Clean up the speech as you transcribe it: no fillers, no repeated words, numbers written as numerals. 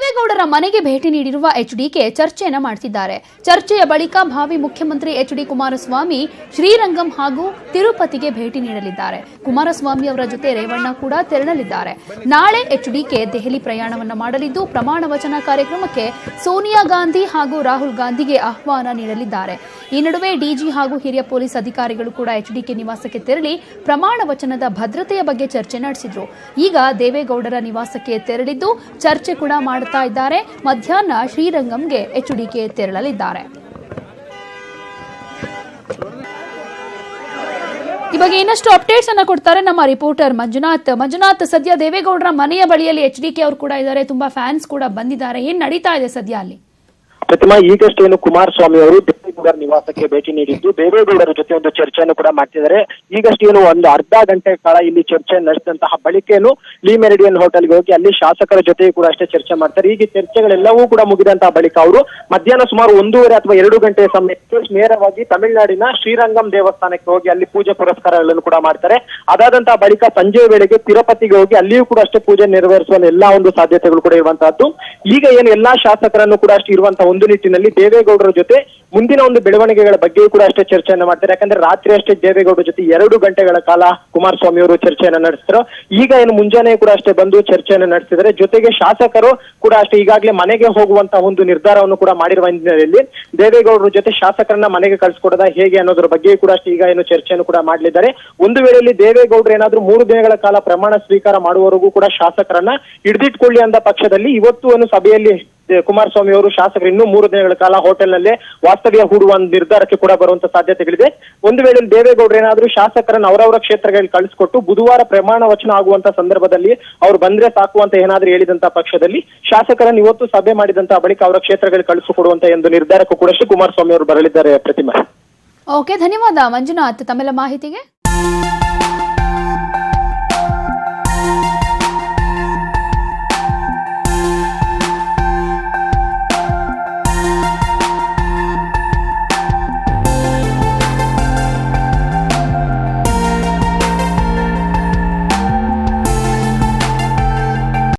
ದೇವೇಗೌಡರ ಮನೆಗೆ ಭೇಟಿ ನೀಡಿರುವ ಎಚ್ಡಿಕೆ ಚರ್ಚೆಯನ್ನ ಮಾಡಿಸಿದ್ದಾರೆ. ಚರ್ಚೆಯ ಬಳಿಕ ಭಾವಿ ಮುಖ್ಯಮಂತ್ರಿ ಎಚ್ಡಿ ಕುಮಾರಸ್ವಾಮಿ ಶ್ರೀರಂಗಂ ಹಾಗೂ ತಿರುಪತಿಗೆ ಭೇಟಿ ನೀಡಲಿದ್ದಾರೆ. ಕುಮಾರಸ್ವಾಮಿ ಅವರ ಜೊತೆ ರೇವಣ್ಣ ಕೂಡ ತೆರಳಲಿದ್ದಾರೆ. ನಾಳೆ ಎಚ್ಡಿಕೆ ದೆಹಲಿ ಪ್ರಯಾಣವನ್ನ ಮಾಡಲಿದ್ದು ಪ್ರಮಾಣ ವಚನ ಕಾರ್ಯಕ್ರಮಕ್ಕೆ ಸೋನಿಯಾ ಗಾಂಧಿ ಹಾಗೂ ರಾಹುಲ್ ಗಾಂಧಿಗೆ ಆಹ್ವಾನ ನೀಡಲಿದ್ದಾರೆ. ಈ ನಡುವೆ ಡಿಜಿ ಹಾಗೂ ಹಿರಿಯ ಪೊಲೀಸ್ ಅಧಿಕಾರಿಗಳು ಕೂಡ ಎಚ್ಡಿಕೆ ನಿವಾಸಕ್ಕೆ ತೆರಳಿ ಪ್ರಮಾಣ ವಚನದ ಭದ್ರತೆಯ ಬಗ್ಗೆ ಚರ್ಚೆ ನಡೆಸಿದ್ರು. ಈಗ ದೇವೇಗೌಡರ ನಿವಾಸಕ್ಕೆ ತೆರಳಿದ್ದು ಚರ್ಚೆ ಕೂಡ ಮಾಡ್ತಾ ಇದ್ದಾರೆ. ಮಧ್ಯಾಹ್ನ ಶ್ರೀರಂಗಂಗೆ ಎಚ್ಡಿಕೆ ತೆರಳಲಿದ್ದಾರೆ. ಇವಾಗ ಇನ್ನಷ್ಟು ಅಪ್ಡೇಟ್ಸ್ ಅನ್ನ ಕೊಡ್ತಾರೆ ನಮ್ಮ ರಿಪೋರ್ಟರ್ ಮಂಜುನಾಥ್. ಸದ್ಯ ದೇವೇಗೌಡರ ಮನೆಯ ಬಳಿಯಲ್ಲಿ ಎಚ್ಡಿಕೆ ಅವರು ಕೂಡ ಇದ್ದಾರೆ, ತುಂಬಾ ಫ್ಯಾನ್ಸ್ ಕೂಡ ಬಂದಿದ್ದಾರೆ. ಏನ್ ನಡೀತಾ ಇದೆ ಸದ್ಯ ಅಲ್ಲಿ? ಪ್ರತಿಮಾ, ಈಗಷ್ಟೇನು ಕುಮಾರಸ್ವಾಮಿ ಅವರು ದೇವೇಗೌಡರ ನಿವಾಸಕ್ಕೆ ಭೇಟಿ ನೀಡಿದ್ದು ದೇವೇಗೌಡರ ಜೊತೆ ಒಂದು ಚರ್ಚೆಯನ್ನು ಕೂಡ ಮಾಡ್ತಿದ್ದಾರೆ. ಈಗಷ್ಟೇನು ಒಂದು ಅರ್ಧ ಗಂಟೆ ಕಾಲ ಇಲ್ಲಿ ಚರ್ಚೆ ನಡೆಸಿದಂತಹ ಬಳಿಕೇನು ಲೀ ಮೆರಿಡಿಯನ್ ಹೋಟೆಲ್ಗೆ ಹೋಗಿ ಅಲ್ಲಿ ಶಾಸಕರ ಜೊತೆ ಕೂಡ ಅಷ್ಟೇ ಚರ್ಚೆ ಮಾಡ್ತಾರೆ. ಈಗ ಚರ್ಚೆಗಳೆಲ್ಲವೂ ಕೂಡ ಮುಗಿದಂತಹ ಬಳಿಕ ಅವರು ಮಧ್ಯಾಹ್ನ ಸುಮಾರು 1:30 ಅಥವಾ 2 ಗಂಟೆಯ ಸಮಯಕ್ಕೆ ನೇರವಾಗಿ ತಮಿಳುನಾಡಿನ ಶ್ರೀರಂಗಂ ದೇವಸ್ಥಾನಕ್ಕೆ ಹೋಗಿ ಅಲ್ಲಿ ಪೂಜೆ ಪುರಸ್ಕಾರಗಳನ್ನು ಕೂಡ ಮಾಡ್ತಾರೆ. ಅದಾದಂತಹ ಬಳಿಕ ಸಂಜೆ ವೇಳೆಗೆ ತಿರುಪತಿಗೆ ಹೋಗಿ ಅಲ್ಲಿಯೂ ಕೂಡ ಅಷ್ಟೇ ಪೂಜೆ ನೆರವೇರಿಸುವ ಎಲ್ಲಾ ಒಂದು ಸಾಧ್ಯತೆಗಳು ಕೂಡ ಇರುವಂತಹದ್ದು. ಈಗ ಏನು ಎಲ್ಲಾ ಶಾಸಕರನ್ನು ಕೂಡ ಅಷ್ಟೇ ಇರುವಂತಹ ಒಂದು ನಿಟ್ಟಿನಲ್ಲಿ ದೇವೇಗೌಡರ ಜೊತೆ ಮುಂದಿನ ಒಂದು ಬೆಳವಣಿಗೆಗಳ ಬಗ್ಗೆಯೂ ಕೂಡ ಅಷ್ಟೇ ಚರ್ಚೆಯನ್ನು ಮಾಡ್ತಾರೆ. ಯಾಕಂದ್ರೆ ರಾತ್ರಿ ಅಷ್ಟೇ ದೇವೇಗೌಡರ ಜೊತೆ 2 ಗಂಟೆಗಳ ಕಾಲ ಕುಮಾರಸ್ವಾಮಿ ಅವರು ಚರ್ಚೆಯನ್ನು ನಡೆಸಿದ್ರು. ಈಗ ಏನು ಮುಂಜಾನೆ ಕೂಡ ಅಷ್ಟೇ ಬಂದು ಚರ್ಚೆಯನ್ನು ನಡೆಸಿದರೆ ಜೊತೆಗೆ ಶಾಸಕರು ಕೂಡ ಅಷ್ಟೇ ಈಗಾಗಲೇ ಮನೆಗೆ ಹೋಗುವಂತಹ ಒಂದು ನಿರ್ಧಾರವನ್ನು ಕೂಡ ಮಾಡಿರುವ ಹಿನ್ನೆಲೆಯಲ್ಲಿ ದೇವೇಗೌಡರ ಜೊತೆ ಶಾಸಕರನ್ನ ಮನೆಗೆ ಕಳಿಸ್ಕೊಡೋದ ಹೇಗೆ ಅನ್ನೋದ್ರ ಬಗ್ಗೆ ಕೂಡ ಅಷ್ಟೇ ಈಗ ಏನು ಚರ್ಚೆಯನ್ನು ಕೂಡ ಮಾಡಲಿದ್ದಾರೆ. ಒಂದು ವೇಳೆಯಲ್ಲಿ ದೇವೇಗೌಡರು ಏನಾದ್ರೂ 3 ದಿನಗಳ ಕಾಲ ಪ್ರಮಾಣ ಸ್ವೀಕಾರ ಮಾಡುವವರೆಗೂ ಕೂಡ ಶಾಸಕರನ್ನ ಹಿಡಿದಿಟ್ಕೊಳ್ಳಿ ಅಂದ ಪಕ್ಷದಲ್ಲಿ ಇವತ್ತು ಒಂದು ಸಭೆಯಲ್ಲಿ ಕುಮಾರಸ್ವಾಮಿ ಅವರು ಶಾಸಕರು ಇನ್ನೂ 3 ದಿನಗಳ ಕಾಲ ಹೋಟೆಲ್ನಲ್ಲೇ ವಾಸ್ತವ್ಯ ಹೂಡುವ ನಿರ್ಧಾರಕ್ಕೆ ಕೂಡ ಬರುವಂತ ಸಾಧ್ಯತೆಗಳಿದೆ. ಒಂದು ವೇಳೆ ದೇವೇಗೌಡರು ಏನಾದ್ರೂ ಶಾಸಕರನ್ನು ಅವರವರ ಕ್ಷೇತ್ರಗಳಲ್ಲಿ ಕಳಿಸ್ಕೊಟ್ಟು ಬುಧವಾರ ಪ್ರಮಾಣ ವಚನ ಆಗುವಂತ ಸಂದರ್ಭದಲ್ಲಿ ಅವ್ರು ಬಂದ್ರೆ ಸಾಕು ಅಂತ ಏನಾದ್ರೂ ಹೇಳಿದಂತ ಪಕ್ಷದಲ್ಲಿ ಶಾಸಕರನ್ನು ಇವತ್ತು ಸಭೆ ಮಾಡಿದಂತ ಬಳಿಕ ಅವರ ಕ್ಷೇತ್ರಗಳಿಗೆ ಕಳಿಸಿಕೊಡುವಂತ ಒಂದು ನಿರ್ಧಾರಕ್ಕೂ ಕೂಡ ಕುಮಾರಸ್ವಾಮಿ ಅವರು ಬರಲಿದ್ದಾರೆ. ಪ್ರತಿಮಾ, ಓಕೆ, ಧನ್ಯವಾದ ಮಂಜುನಾಥ್ ತಮ್ಮೆಲ್ಲ ಮಾಹಿತಿಗೆ.